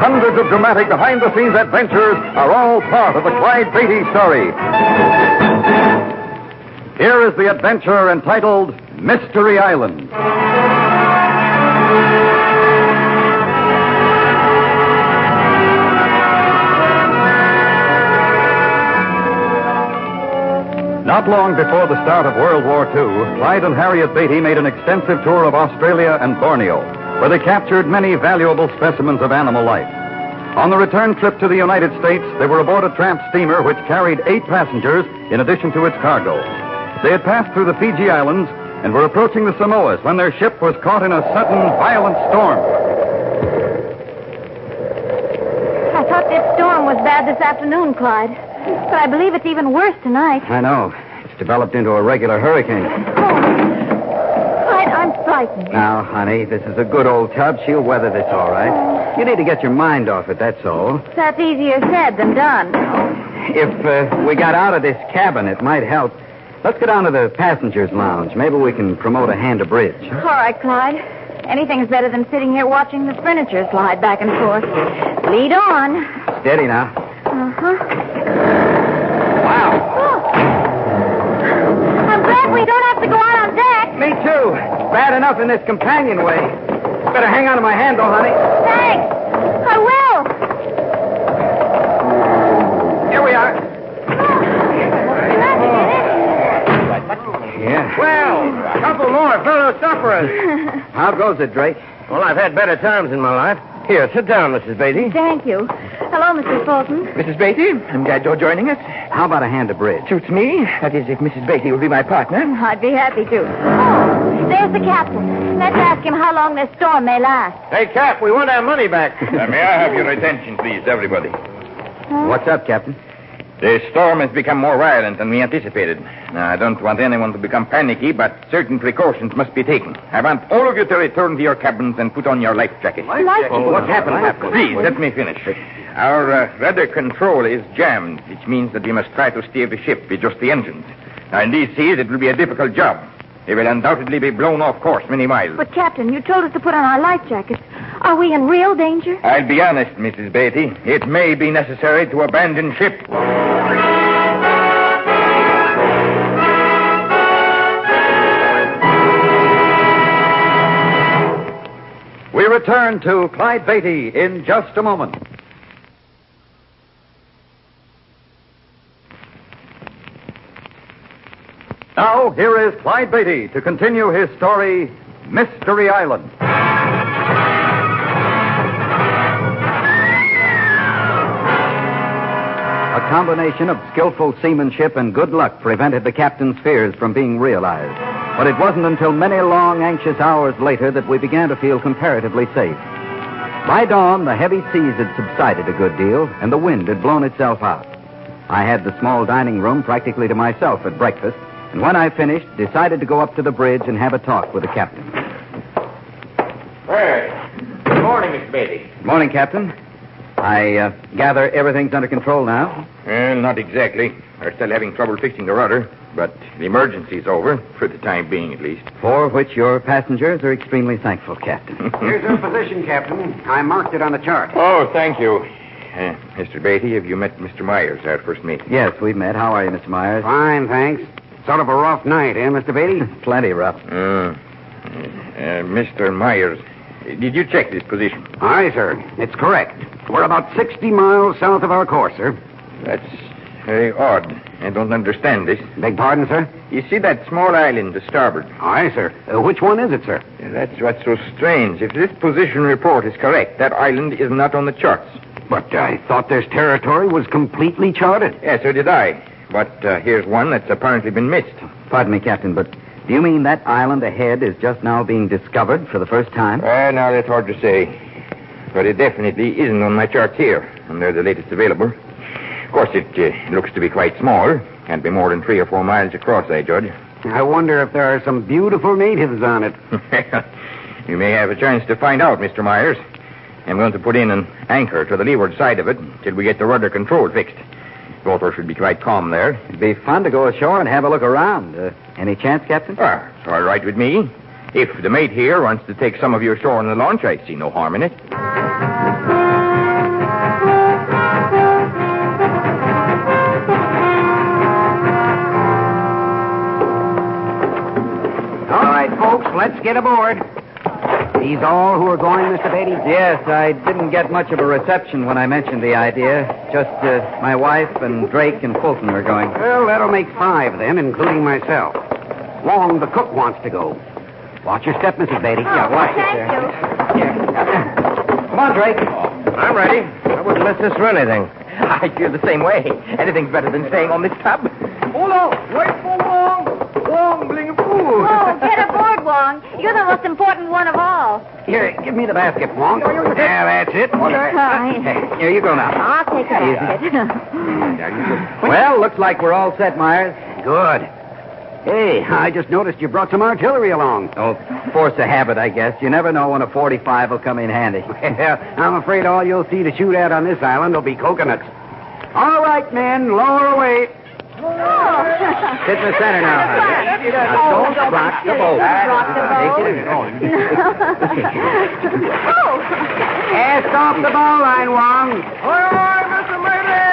hundreds of dramatic behind-the-scenes adventures are all part of the Clyde Beatty story. Here is the adventure entitled Mystery Island. Not long before the start of World War II, Clyde and Harriet Beatty made an extensive tour of Australia and Borneo, where they captured many valuable specimens of animal life. On the return trip to the United States, they were aboard a tramp steamer which carried 8 passengers in addition to its cargo. They had passed through the Fiji Islands and were approaching the Samoas when their ship was caught in a sudden, violent storm. I thought this storm was bad this afternoon, Clyde. But I believe it's even worse tonight. I know. It's developed into a regular hurricane. Oh, Clyde, I'm frightened. Now, honey, this is a good old tub. She'll weather this all right. You need to get your mind off it, that's all. That's easier said than done. If we got out of this cabin, it might help. Let's go down to the passengers' lounge. Maybe we can promote a hand to bridge. All right, Clyde. Anything's better than sitting here watching the furniture slide back and forth. Lead on. Steady now. Uh-huh. Wow. Oh. I'm glad we don't have to go out on deck. Me too. Bad enough in this companionway. Better hang on to my handle, honey. Thanks. I will. Here we are. Yeah. Well, a couple more fellow sufferers. How goes it, Drake? Well, I've had better times in my life. Here, sit down, Mrs. Beatty. Thank you. Hello, Mr. Fulton. Mrs. Beatty, I'm glad you're joining us. How about a hand to bridge? Suits me. That is, if Mrs. Beatty will be my partner. I'd be happy to. Oh, there's the captain. Let's ask him how long this storm may last. Hey, Cap, we want our money back. May I have your attention, please, everybody? What's up, Captain? The storm has become more violent than we anticipated. Now, I don't want anyone to become panicky, but certain precautions must be taken. I want all of you to return to your cabins and put on your life jackets. What happened, Captain? Please, let me finish. Our rudder control is jammed, which means that we must try to steer the ship with just the engines. Now, in these seas, it will be a difficult job. They will undoubtedly be blown off course many miles. But, Captain, you told us to put on our life jackets. Are we in real danger? I'll be honest, Mrs. Beatty. It may be necessary to abandon ship. We return to Clyde Beatty in just a moment. Now, here is Clyde Beatty to continue his story, Mystery Island. A combination of skillful seamanship and good luck prevented the captain's fears from being realized. But it wasn't until many long, anxious hours later that we began to feel comparatively safe. By dawn, the heavy seas had subsided a good deal, and the wind had blown itself out. I had the small dining room practically to myself at breakfast, and when I finished, decided to go up to the bridge and have a talk with the captain. Well, good morning, Miss Beatty. Morning, Captain. I gather everything's under control now? Well, not exactly. We're still having trouble fixing the rudder, but the emergency's over, for the time being at least. For which your passengers are extremely thankful, Captain. Here's our position, Captain. I marked it on the chart. Oh, thank you. Mr. Beatty, have you met Mr. Myers, our first mate? Yes, we've met. How are you, Mr. Myers? Fine, thanks. Sort of a rough night, eh, Mr. Beatty? Plenty rough. Mr. Myers, did you check this position? Aye, sir. It's correct. We're about 60 miles south of our course, sir. That's very odd. I don't understand this. Beg pardon, sir? You see that small island to starboard? Aye, sir. Which one is it, sir? That's what's so strange. If this position report is correct, that island is not on the charts. But I thought this territory was completely charted. Yes, so did I. But here's one that's apparently been missed. Pardon me, Captain, but do you mean that island ahead is just now being discovered for the first time? Now, that's hard to say. But it definitely isn't on my charts here, and they're the latest available. Of course, it looks to be quite small. Can't be more than 3 or 4 miles across, I judge. I wonder if there are some beautiful natives on it. You may have a chance to find out, Mr. Myers. I'm going to put in an anchor to the leeward side of it till we get the rudder control fixed. Water should be quite calm there. It'd be fun to go ashore and have a look around. Any chance, Captain? It's all right with me. If the mate here wants to take some of you ashore on the launch, I see no harm in it. get aboard. These all who are going, Mr. Beatty? Yes, I didn't get much of a reception when I mentioned the idea. Just my wife and Drake and Fulton are going. Well, that'll make 5 then, including myself. Long, the cook, wants to go. Watch your step, Mrs. Beatty. Oh, watch it thank there. you. Come on, Drake. I'm ready. I wouldn't miss this for anything. I feel the same way. Anything's better than staying on this tub. Hold on. Wait for Wong. Wong, bring a food. Oh, get aboard, Wong. You're the most important one of all. Here, give me the basket, Wong. Yeah, that's it. Hi. Here you go now. I'll take it. Well, looks like we're all set, Myers. Good. Hey, I just noticed you brought some artillery along. Oh, force of habit, I guess. You never know when a 45 will come in handy. Well, I'm afraid all you'll see to shoot at on this island will be coconuts. All right, men, lower away. Sit in the center now, honey. Now, don't rock the boat. Rock the boat. Take it easy. Oh. Cast off the ball line, Wong. Aye, Mr. Mayday.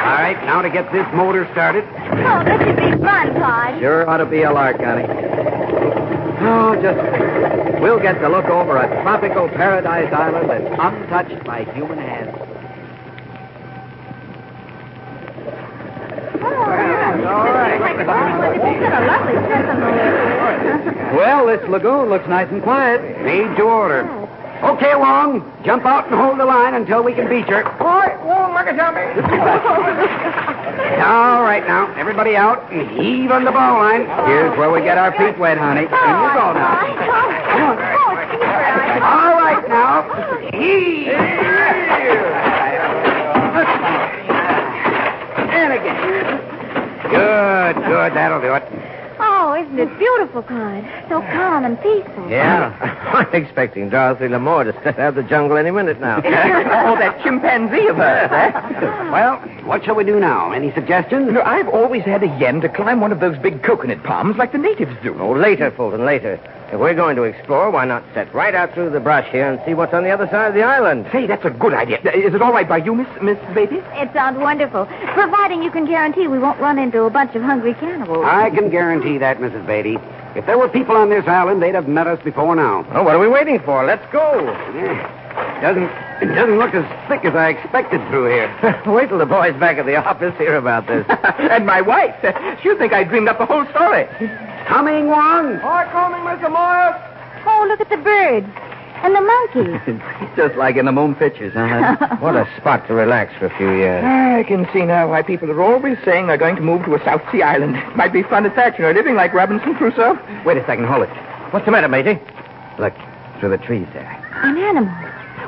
All right, now to get this motor started. Oh, this should be fun, Clyde. Sure ought to be a lark, honey. Oh, we'll get to look over a tropical paradise island that's untouched by human hands. All right. You've got a lovely trip on the way. Well, this lagoon looks nice and quiet. Made to order. Okay, Wong, jump out and hold the line until we can beach her. All right, Wong, make a dummy. All right, now, everybody out and heave on the ball line. Here's where we get our feet wet, honey. Here you go now. All right, now, heave. And again. Good, that'll do it. Oh, isn't it beautiful, Clyde? So calm and peaceful. Yeah. I'm expecting Dorothy Lamore to step out of the jungle any minute now. Oh, that chimpanzee of hers, eh? Well, what shall we do now? Any suggestions? You know, I've always had a yen to climb one of those big coconut palms like the natives do. Oh, later, Fulton, later. If we're going to explore, why not step right out through the brush here and see what's on the other side of the island? Say, that's a good idea. Is it all right by you, Miss Beatty? It sounds wonderful, providing you can guarantee we won't run into a bunch of hungry cannibals. I can guarantee that, Mrs. Beatty. If there were people on this island, they'd have met us before now. Oh, what are we waiting for? Let's go. It doesn't look as thick as I expected through here. Wait till the boys back at the office hear about this. And my wife. She'll think I dreamed up the whole story. Coming, Wong. All right, coming, Mr. Myers. Oh, look at the birds. And the monkeys. Just like in the moon pictures, huh? What a spot to relax for a few years. I can see now why people are always saying they're going to move to a South Sea island. Might be fun at that, living like Robinson Crusoe. Wait a second, hold it. What's the matter, matey? Look, through the trees there. An animal.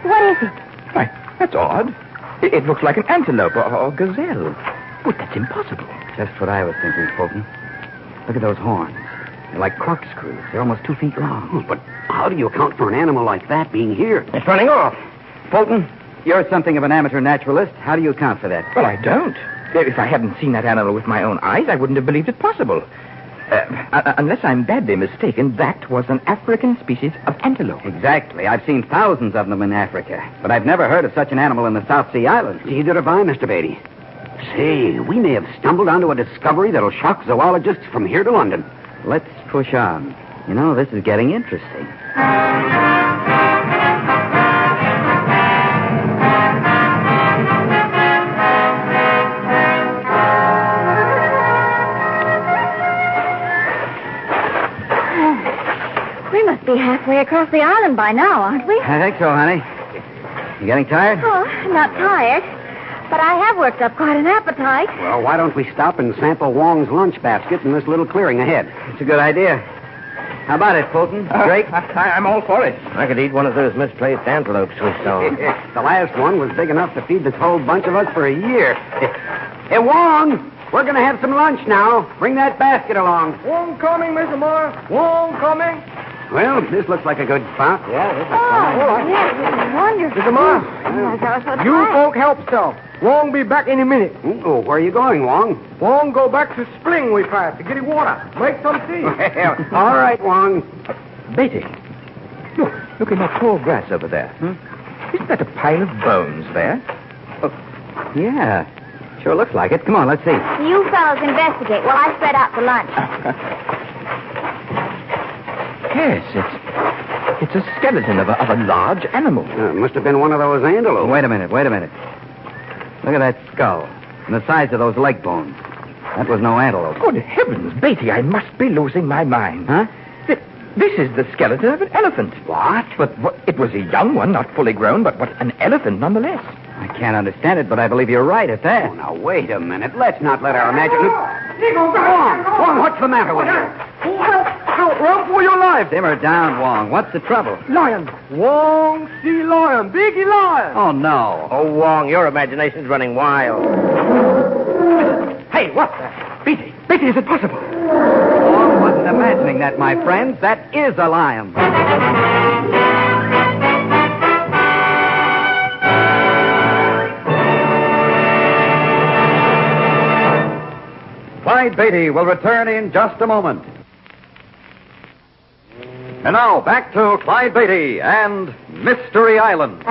What is it? Why, that's odd. It looks like an antelope or gazelle. But that's impossible. Just what I was thinking, Fulton. Look at those horns. They're like corkscrews. They're almost 2 feet long. But how do you account for an animal like that being here? It's running off. Fulton, you're something of an amateur naturalist. How do you account for that? Well, I don't. If I hadn't seen that animal with my own eyes, I wouldn't have believed it possible. Unless I'm badly mistaken, that was an African species of antelope. Exactly. I've seen thousands of them in Africa, but I've never heard of such an animal in the South Sea Islands. Neither have I, Mr. Beatty. Say, we may have stumbled onto a discovery that'll shock zoologists from here to London. Let's push on. You know, this is getting interesting. We must be halfway across the island by now, aren't we? I think so, honey. You getting tired? Oh, not tired. But I have worked up quite an appetite. Well, why don't we stop and sample Wong's lunch basket in this little clearing ahead? It's a good idea. How about it, Fulton? Drake? I'm all for it. I could eat one of those misplaced antelopes we saw. The last one was big enough to feed this whole bunch of us for a year. Hey, Wong, we're going to have some lunch now. Bring that basket along. Wong coming, Mr. Myers. Wong coming. Well, this looks like a good spot. Yeah, this is Oh, yes, this is wonderful. Mr. Myers, Yes, I was so you tired. folk help yourself. Wong be back any minute. Oh, where are you going, Wong? Wong go back to spring we passed to get his water. Make some tea. All right, Wong. Beatty, look in that tall grass over there. Isn't that a pile of bones there? Yeah, sure looks like it. Come on, let's see. You fellows investigate while I spread out for lunch. Yes, it's a skeleton of a large animal. It must have been one of those antelopes. Wait a minute. Look at that skull and the size of those leg bones. That was no antelope. Good heavens, Beatty, I must be losing my mind. Huh? This is the skeleton of an elephant. What? But it was a young one, not fully grown, but an elephant nonetheless. I can't understand it, but I believe you're right at that. Oh, now, wait a minute. Let's not let our imagination... Wong, what's the matter with you? Help, run for your life. Simmer down, Wong. What's the trouble? Lion. Wong, see lion. Biggie lion. Oh, no. Oh, Wong, your imagination's running wild. Hey, what the... Beatty, is it possible? Wong wasn't imagining that, my friends. That is a lion. Clyde Beatty will return in just a moment. And now, back to Clyde Beatty and Mystery Island.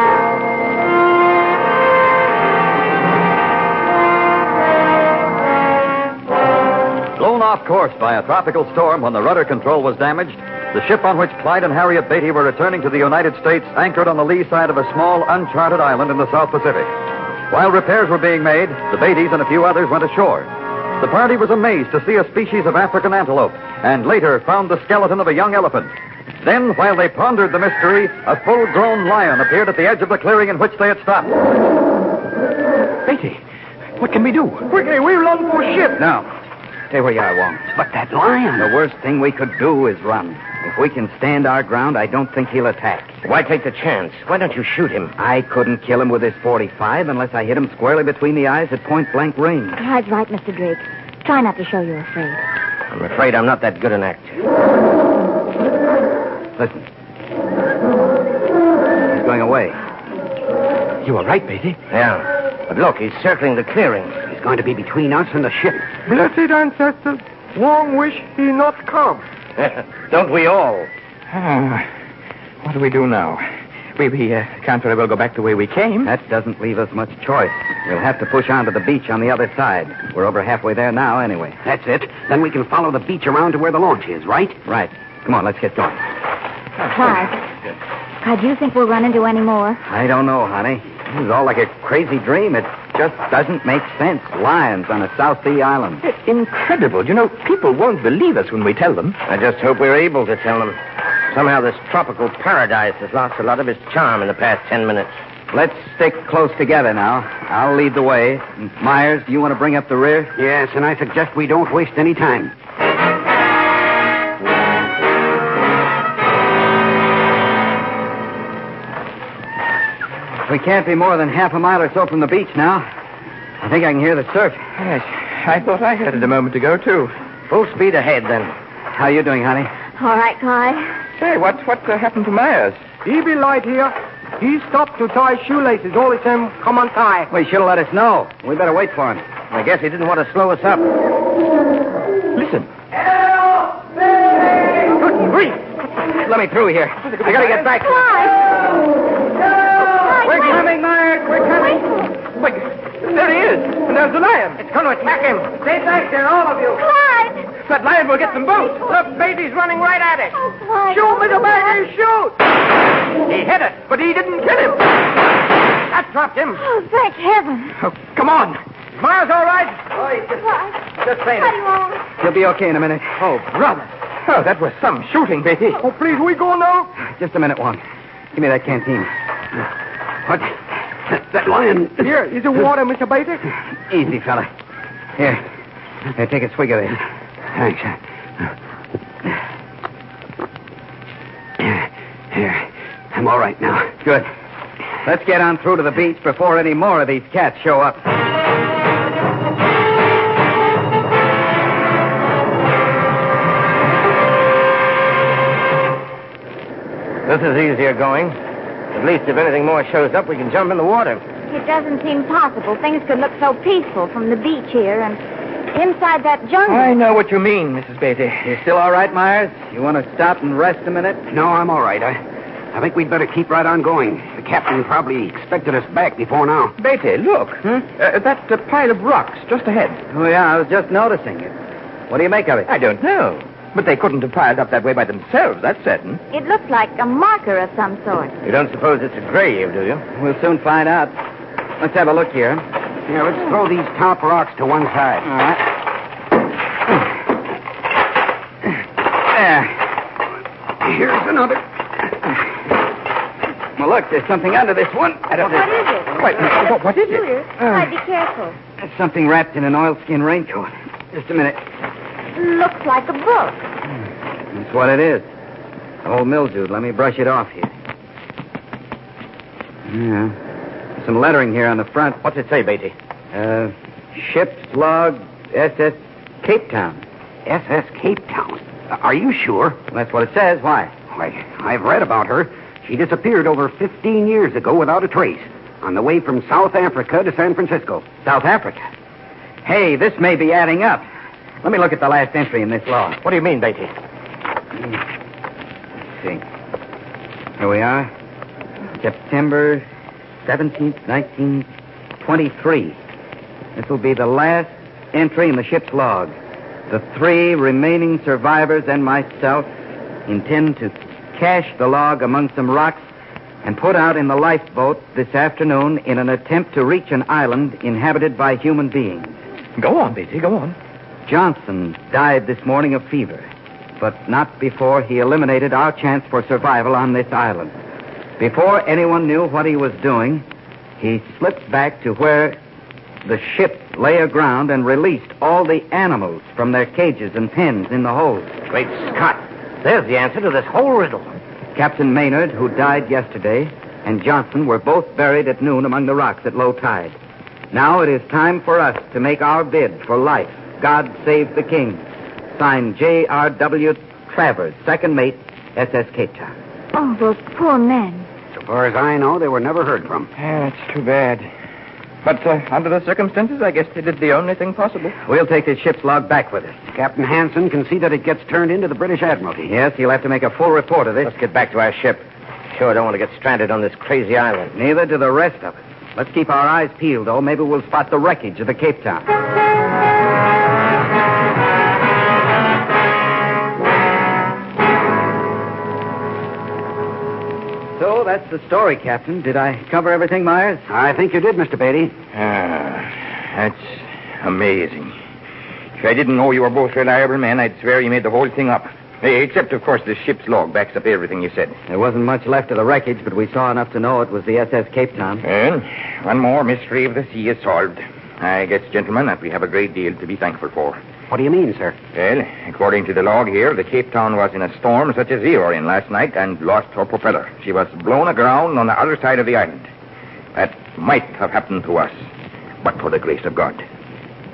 Blown off course by a tropical storm when the rudder control was damaged, the ship on which Clyde and Harriet Beatty were returning to the United States anchored on the lee side of a small, uncharted island in the South Pacific. While repairs were being made, the Beattys and a few others went ashore. The party was amazed to see a species of African antelope, and later found the skeleton of a young elephant. Then, while they pondered the mystery, a full-grown lion appeared at the edge of the clearing in which they had stopped. Beatty, what can we do? Quickly, we run for ship. Now, stay where you are, Wong. But that lion... The worst thing we could do is run. If we can stand our ground, I don't think he'll attack. Why take the chance? Why don't you shoot him? I couldn't kill him with his .45 unless I hit him squarely between the eyes at point-blank range. Clyde's right, Mr. Drake. Try not to show you're afraid. I'm afraid I'm not that good an actor. Listen. He's going away. You are right, Beatty. Yeah. But look, he's circling the clearing. He's going to be between us and the ship. Blessed ancestors, Wong wish he not come. Don't we all? What do we do now? We can't very well go back the way we came. That doesn't leave us much choice. We'll have to push on to the beach on the other side. We're over halfway there now, anyway. That's it. Then we can follow the beach around to where the launch is, right? Right. Come on, let's get going. Clyde, do you think we'll run into any more? I don't know, honey. This is all like a crazy dream. It just doesn't make sense. Lions on a South Sea island. It's incredible. You know, people won't believe us when we tell them. I just hope we're able to tell them. Somehow this tropical paradise has lost a lot of its charm in the past 10 minutes. Let's stick close together now. I'll lead the way. Myers, do you want to bring up the rear? Yes, and I suggest we don't waste any time. We can't be more than half a mile or so from the beach now. I think I can hear the surf. Yes, I thought I heard it a moment ago, too. Full speed ahead, then. How you doing, honey? All right, Clyde. Say, what happened to Myers? He be light here. He stopped to tie shoelaces. All the time, come on, tie. Well, he should have let us know. We better wait for him. I guess he didn't want to slow us up. Listen. Good grief! Let me through here. I gotta get back. Clyde! We're coming, Myers. We're coming. Wait, there he is. And there's the lion. It's going to attack him. Stay back there, all of you. Clyde! That lion will get them both. Look, Beatty's running right at it. Oh, Clyde. Shoot, Mr. Beatty, shoot. He hit it, but he didn't kill him. That dropped him. Oh, thank heaven. Oh, come on. Myers all right? Oh, he's Clyde. just fainted. How do you want? He'll be okay in a minute. Oh, brother. Oh, that was some shooting, Beatty. Oh, please, we go now. Just a minute, Juan. Give me that canteen. What? That lion... Here, is the water, Mr. Beatty? Easy, fella. Here, take a swig of this. Thanks. Here. I'm all right now. Good. Let's get on through to the beach before any more of these cats show up. This is easier going. At least if anything more shows up, we can jump in the water. It doesn't seem possible. Things could look so peaceful from the beach here and inside that jungle. I know what you mean, Mrs. Beatty. You still all right, Myers? You want to stop and rest a minute? No, I'm all right. I think we'd better keep right on going. The captain probably expected us back before now. Beatty, look. That pile of rocks just ahead. Oh, yeah, I was just noticing it. What do you make of it? I don't know. But they couldn't have piled up that way by themselves, that's certain. It looks like a marker of some sort. You don't suppose it's a grave, do you? We'll soon find out. Let's have a look here. Here, let's throw these top rocks to one side. All right. There. Here's another. Well, look, there's something under this one. What is it? What is it? Peculiar. Clyde, be careful. There's something wrapped in an oilskin raincoat. Just a minute. Looks like a book. That's what it is. Old mildewed. Let me brush it off here. Yeah. Some lettering here on the front. What's it say, Beatty? Ship's log, SS Cape Town. SS Cape Town. Are you sure? That's what it says. Why? Why, I've read about her. She disappeared over 15 years ago without a trace on the way from South Africa to San Francisco. South Africa. Hey, this may be adding up. Let me look at the last entry in this log. What do you mean, Beatty? Let's see. Here we are. September 17th, 1923. This will be the last entry in the ship's log. The 3 remaining survivors and myself intend to cache the log among some rocks and put out in the lifeboat this afternoon in an attempt to reach an island inhabited by human beings. Go on, Beatty, go on. Johnson died this morning of fever, but not before he eliminated our chance for survival on this island. Before anyone knew what he was doing, he slipped back to where the ship lay aground and released all the animals from their cages and pens in the hold. Great Scott. There's the answer to this whole riddle. Captain Maynard, who died yesterday, and Johnson were both buried at noon among the rocks at low tide. Now it is time for us to make our bid for life. God save the King. Signed J.R.W. Travers, second mate, SS Cape Town. Oh, those poor men. So far as I know, they were never heard from. It's too bad. But under the circumstances, I guess they did the only thing possible. We'll take this ship's log back with us. Captain Hansen can see that it gets turned into the British Admiralty. Yes, he'll have to make a full report of this. Let's get back to our ship. Sure don't want to get stranded on this crazy island. Neither do the rest of us. Let's keep our eyes peeled, though. Maybe we'll spot the wreckage of the Cape Town. So that's the story, Captain. Did I cover everything, Myers? I think you did, Mr. Beatty. That's amazing. If I didn't know you were both reliable men, I'd swear you made the whole thing up. Except, of course, the ship's log backs up everything you said. There wasn't much left of the wreckage, but we saw enough to know it was the SS Cape Town. Well, one more mystery of the sea is solved. I guess, gentlemen, that we have a great deal to be thankful for. What do you mean, sir? Well, according to the log here, the Cape Town was in a storm such as you were in last night and lost her propeller. She was blown aground on the other side of the island. That might have happened to us, but for the grace of God.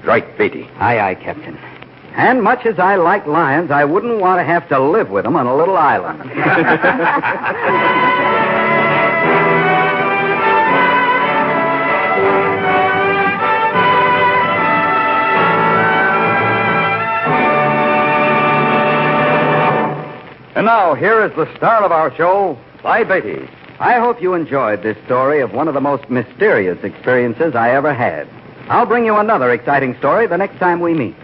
Right, Beatty? Aye, aye, Captain. And much as I like lions, I wouldn't want to have to live with them on a little island. And now, here is the star of our show, Clyde Beatty. I hope you enjoyed this story of one of the most mysterious experiences I ever had. I'll bring you another exciting story the next time we meet.